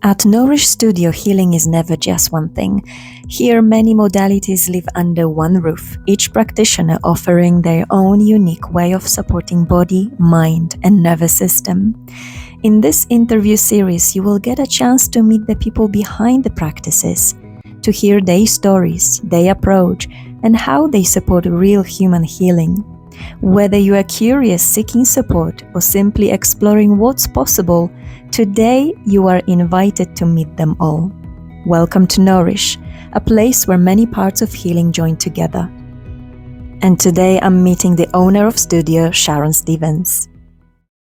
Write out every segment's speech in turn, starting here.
At Nourish Studio, healing is never just one thing. Here, many modalities live under one roof, each practitioner offering their own unique way of supporting body, mind, and nervous system. In this interview series, you will get a chance to meet the people behind the practices, to hear their stories, their approach, and how they support real human healing. Whether you are curious, seeking support, or simply exploring what's possible, today you are invited to meet them all. Welcome to Nourish, a place where many parts of healing join together. And today I'm meeting the owner of studio, Sharon Stevens.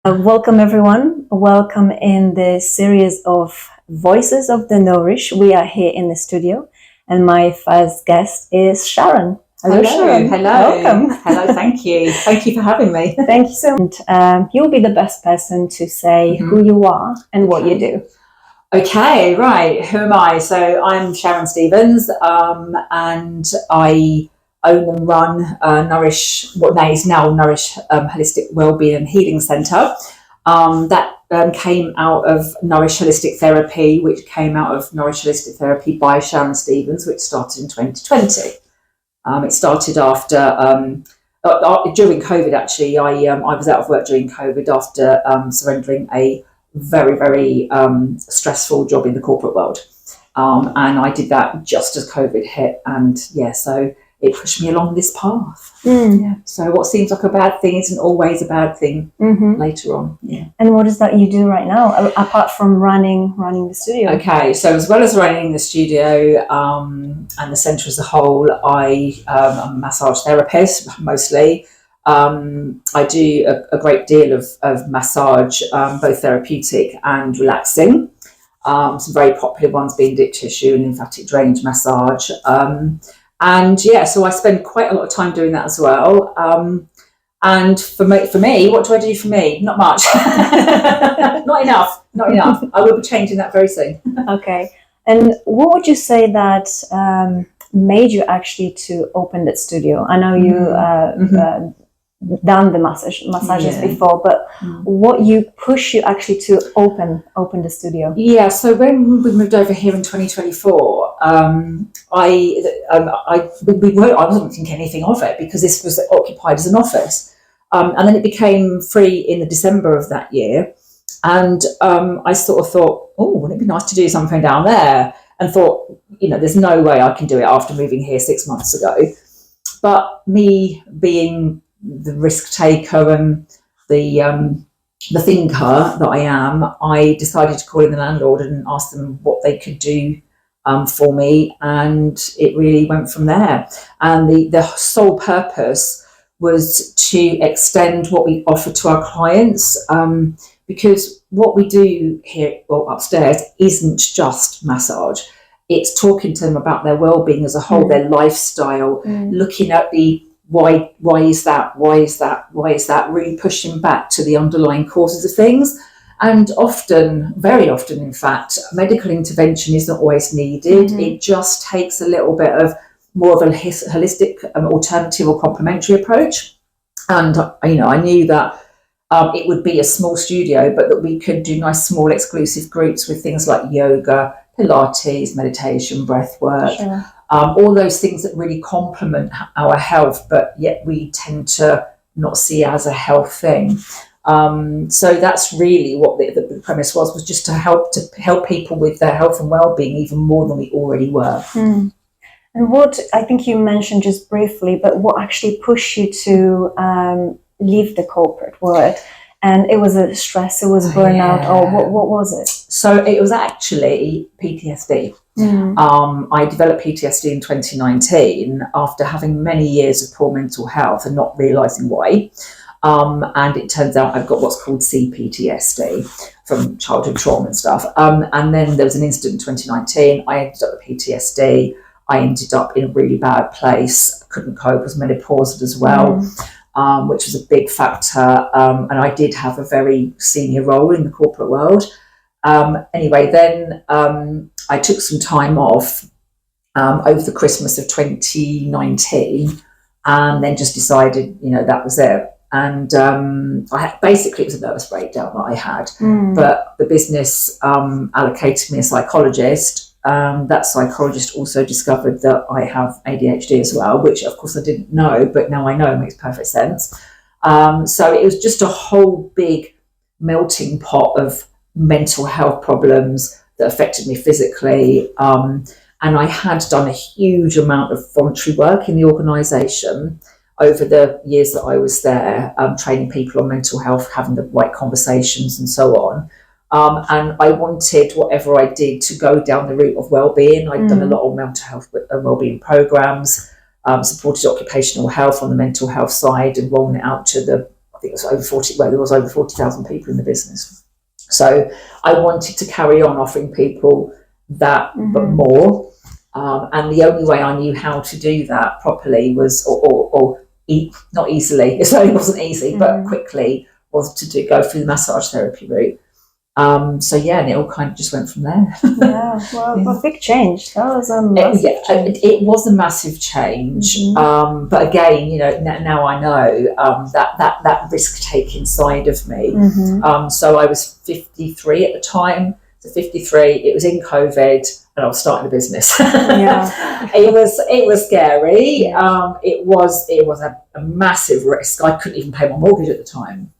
Welcome everyone. Welcome in the series of Voices of Nourish. We are here in the studio and my first guest is Sharon. Hello, Sharon. Hello. Welcome. Hello, thank you. Thank you for having me. Thank you so much. You'll be the best person to say who you are and what you do. Okay, right. Who am I? So I'm Sharon Stevens, and I own and run Nourish, what is now Nourish Holistic Wellbeing and Healing Centre. That came out of Nourish Holistic Therapy, which came out of Nourish Holistic Therapy by Sharon Stevens, which started in 2020. It started after during COVID. Actually, I was out of work during COVID after surrendering a very, very stressful job in the corporate world, and I did that just as COVID hit. And so it pushed me along this path. Yeah. So what seems like a bad thing isn't always a bad thing later on. Yeah. And what is that you do right now, apart from running the studio? Okay, so as well as running the studio and the centre as a whole, I'm a massage therapist mostly. I do a great deal of massage, both therapeutic and relaxing. Some very popular ones being deep tissue and lymphatic drainage massage. So I spend quite a lot of time doing that as well. And for me, what do I do for me? Not much. Not enough. I will be changing that very soon. Okay. And what would you say that made you actually to open that studio? I know you done the massages before, but what pushed you actually to open the studio? Yeah, so when we moved over here in 2024, I wasn't thinking anything of it because this was occupied as an office, and then it became free in the December of that year, and I sort of thought, oh, wouldn't it be nice to do something down there? And thought, there's no way I can do it after moving here 6 months ago. But me being the risk taker and the thinker that I am, I decided to call in the landlord and ask them what they could do for me, and it really went from there. And the sole purpose was to extend what we offer to our clients, because what we do here upstairs isn't just massage. It's talking to them about their well-being as a whole, their lifestyle, looking at the why is that, really pushing back to the underlying causes of things. And often, very often in fact, medical intervention isn't always needed. It just takes a little bit of more of a holistic alternative or complementary approach. And I knew that it would be a small studio, but that we could do nice small exclusive groups with things like yoga, Pilates, meditation, breath work. Sure. All those things that really complement our health, but yet we tend to not see as a health thing. So that's really what the premise was just to help people with their health and well-being even more than we already were. And what, I think you mentioned just briefly, but what actually pushed you to leave the corporate world? And it was a stress, it was burnout, or what was it? So it was actually PTSD. I developed PTSD in 2019 after having many years of poor mental health and not realising why. And it turns out I've got what's called CPTSD from childhood trauma and stuff. And then there was an incident in 2019. I ended up with PTSD. I ended up in a really bad place. I couldn't cope, was menopausal as well. Which was a big factor, and I did have a very senior role in the corporate world. Anyway, then I took some time off over the Christmas of 2019, and then just decided, that was it. and basically it was a nervous breakdown that I had. But the business allocated me a psychologist. That psychologist also discovered that I have ADHD as well, which of course I didn't know, but now I know, it makes perfect sense. So it was just a whole big melting pot of mental health problems that affected me physically. And I had done a huge amount of voluntary work in the organisation over the years that I was there, training people on mental health, having the right conversations and so on. And I wanted, whatever I did, to go down the route of wellbeing. I'd done a lot of mental health and wellbeing programs, supported occupational health on the mental health side, and rolling it out to I think it was over 40, well, there was over 40,000 people in the business. So I wanted to carry on offering people that, but more. And the only way I knew how to do that properly was, not easily, it certainly wasn't easy, but quickly, was to go through the massage therapy route. So yeah, and it all kind of just went from there. A big change. That was a massive change. It was a massive change. But again, you know, now I know that risk-taking side of me. So I was 53 at the time. So 53, it was in COVID, and I was starting a business. It was scary. It was a massive risk. I couldn't even pay my mortgage at the time.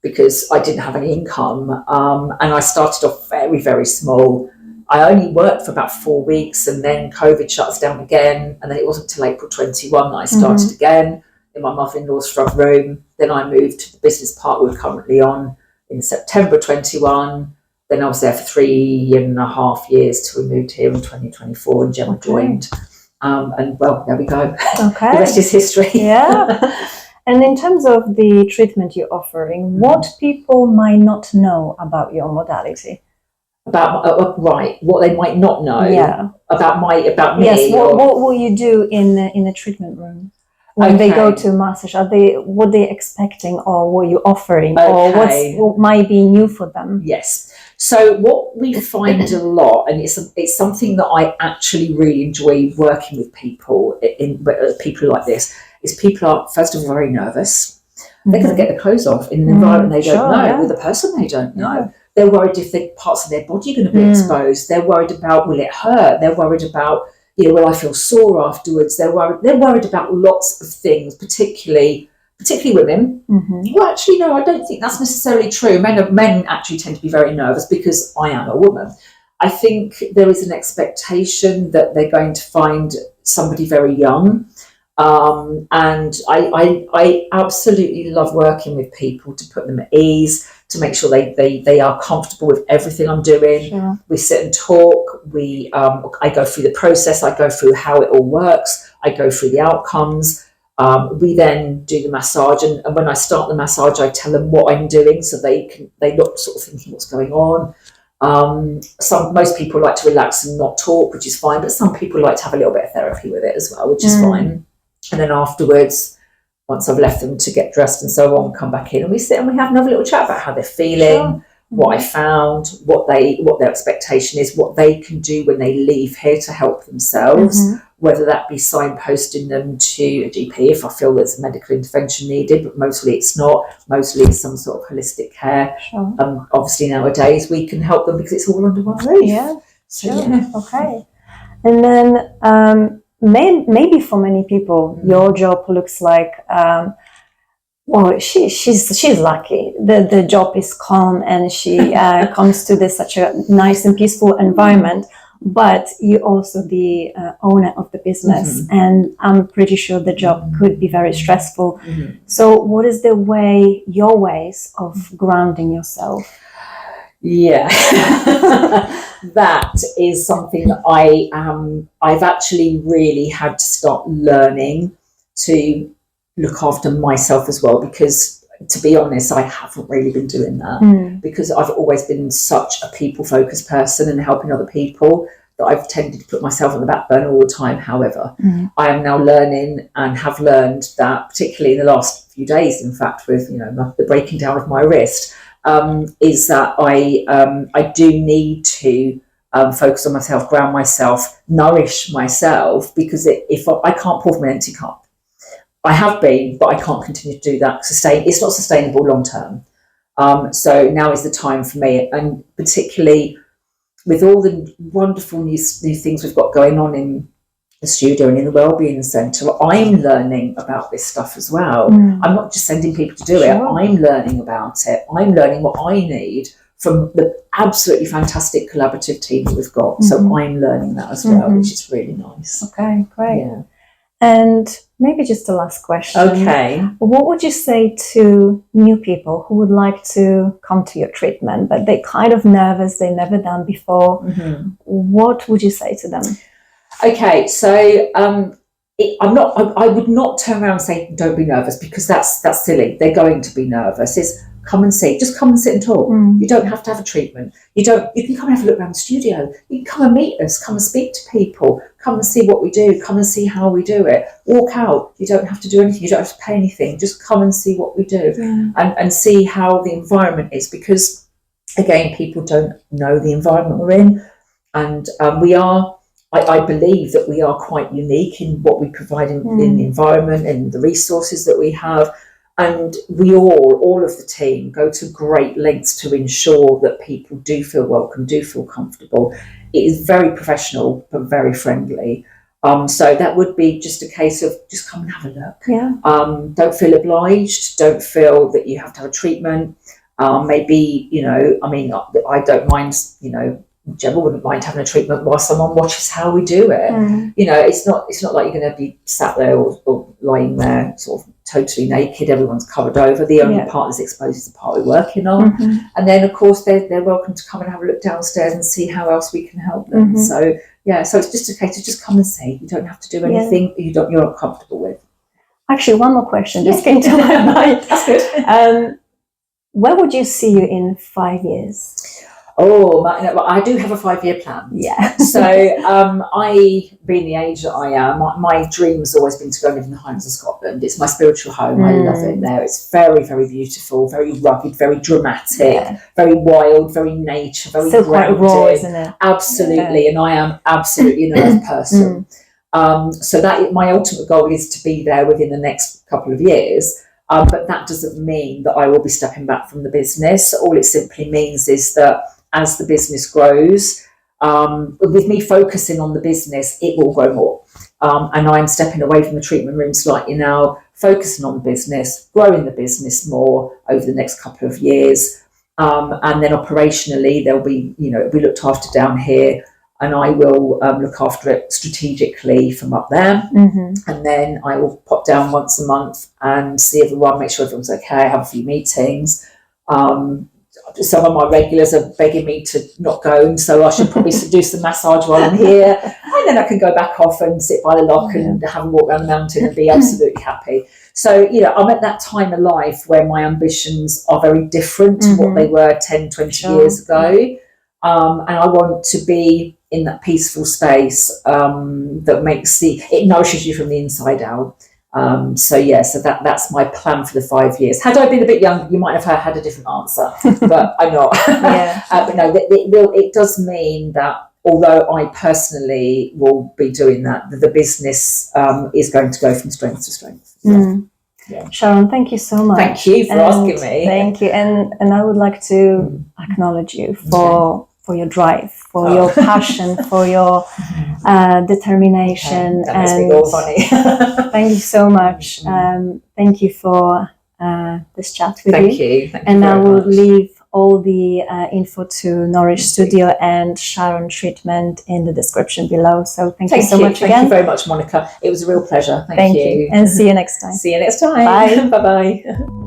Because I didn't have any income, and I started off very, very small. I only worked for about 4 weeks, and then COVID shut us down again, and then it wasn't until April 21 that I started again in my mother-in-law's front room. Then I moved to the business park we're currently on in September 21. Then I was there for 3.5 years till we moved here in 2024, and Gemma joined. And well, there we go. The rest is history. And in terms of the treatment you're offering, what people might not know about your modality? About what they might not know about me. Yes, what will you do in the treatment room when they go to massage? What are they expecting, or what are you offering, or what might be new for them? Yes. So what we find a lot, and it's something that I actually really enjoy working with people people like this, is people are first of all very nervous. They're going to get their clothes off in an environment they don't know, with a person they don't know. They're worried if the parts of their body are going to be exposed. They're worried about, will it hurt? They're worried about, will I feel sore afterwards? They're worried about lots of things, particularly women. Well, actually, no, I don't think that's necessarily true. Men actually tend to be very nervous because I am a woman. I think there is an expectation that they're going to find somebody very young. And I absolutely love working with people to put them at ease, to make sure they are comfortable with everything I'm doing. We sit and talk. I go through the process. I go through how it all works. I go through the outcomes. We then do the massage, and when I start the massage, I tell them what I'm doing, so they look sort of thinking what's going on. Most people like to relax and not talk, which is fine, but some people like to have a little bit of therapy with it as well, which is fine. And then afterwards, once I've left them to get dressed and so on, come back in and we sit and we have another little chat about how they're feeling, what I found, what their expectation is, what they can do when they leave here to help themselves, whether that be signposting them to a GP if I feel there's a medical intervention needed, but mostly it's not. Mostly it's some sort of holistic care. Obviously nowadays we can help them because it's all under one roof. Okay. And then maybe for many people, your job looks like, she's lucky. The job is calm, and she comes to such a nice and peaceful environment. But you're also the owner of the business, and I'm pretty sure the job could be very stressful. So, what is your ways of grounding yourself? That is something that I've actually really had to start learning to look after myself as well, because to be honest, I haven't really been doing that because I've always been such a people-focused person and helping other people that I've tended to put myself on the back burner all the time. However, I am now learning and have learned that, particularly in the last few days, in fact, with the breaking down of my wrist, is that I do need to focus on myself, ground myself, nourish myself, because if I can't pour from an empty cup. I have been, but I can't continue to do that. It's not sustainable long term. So now is the time for me, and particularly with all the wonderful new things we've got going on in the studio and in the Wellbeing Centre, I'm learning about this stuff as well. I'm not just sending people to do it, I'm learning about it. I'm learning what I need from the absolutely fantastic collaborative team that we've got. So I'm learning that as well, which is really nice. Okay, great. Yeah. And maybe just the last question. Okay. What would you say to new people who would like to come to your treatment, but they're kind of nervous, they've never done before? What would you say to them? Okay, so I would not turn around and say, don't be nervous, because that's silly. They're going to be nervous. It's come and see. Just come and sit and talk. You don't have to have a treatment. You can come and have a look around the studio. You can come and meet us, come and speak to people, come and see what we do, come and see how we do it. Walk out. You don't have to do anything. You don't have to pay anything. Just come and see what we do and see how the environment is, because again, people don't know the environment we're in, and I believe that we are quite unique in what we provide in the environment and the resources that we have. And we all of the team go to great lengths to ensure that people do feel welcome, do feel comfortable. It is very professional, but very friendly. So that would be just a case of just come and have a look. Don't feel obliged. Don't feel that you have to have a treatment. Maybe, I don't mind, Gemma wouldn't mind having a treatment while someone watches how we do it. It's not like you're going to be sat there or lying there sort of totally naked. Everyone's covered over. The only part that's exposed is the part we're working on. And then, of course, they're welcome to come and have a look downstairs and see how else we can help them. So it's just a case of just come and see. You don't have to do anything you're not comfortable with. Actually, one more question just came to my mind. That's good. Where would you see you in 5 years? I do have a 5-year plan. Yeah. So I, being the age that I am, my dream has always been to go and live in the Highlands of Scotland. It's my spiritual home. I love it there. It's very, very beautiful, very rugged, very dramatic, very wild, very nature, very still grounded. quite raw, isn't it? Absolutely, and I am absolutely an earth person. So that my ultimate goal is to be there within the next couple of years. But that doesn't mean that I will be stepping back from the business. All it simply means is that as the business grows, with me focusing on the business, it will grow more. And I'm stepping away from the treatment room slightly now, focusing on the business, growing the business more over the next couple of years. And then operationally, there'll be, it'll be looked after down here, and I will look after it strategically from up there. And then I will pop down once a month and see everyone, make sure everyone's okay, have a few meetings. Some of my regulars are begging me to not go, and so I should probably do some massage while I'm here. And then I can go back off and sit by the lock and have a walk around the mountain and be absolutely happy. So, I'm at that time of life where my ambitions are very different to what they were 10, 20 years ago. And I want to be in that peaceful space that it nourishes you from the inside out. So that's my plan for the 5 years. Had I been a bit younger, you might have had a different answer, but I'm not. But no, it does mean that although I personally will be doing that, the business is going to go from strength to strength. Sharon, thank you so much. Thank you for asking me. Thank you, and I would like to acknowledge you for your drive, for your passion, for your determination. That makes me all funny. Thank you so much. Thank you for this chat with you. Thank you. And I will leave all the info to Nourish Studio and Sharon Treatment in the description below. So thank you so much again. Thank you very much, Monica. It was a real pleasure. Thank you. And see you next time. See you next time. Bye. Bye-bye.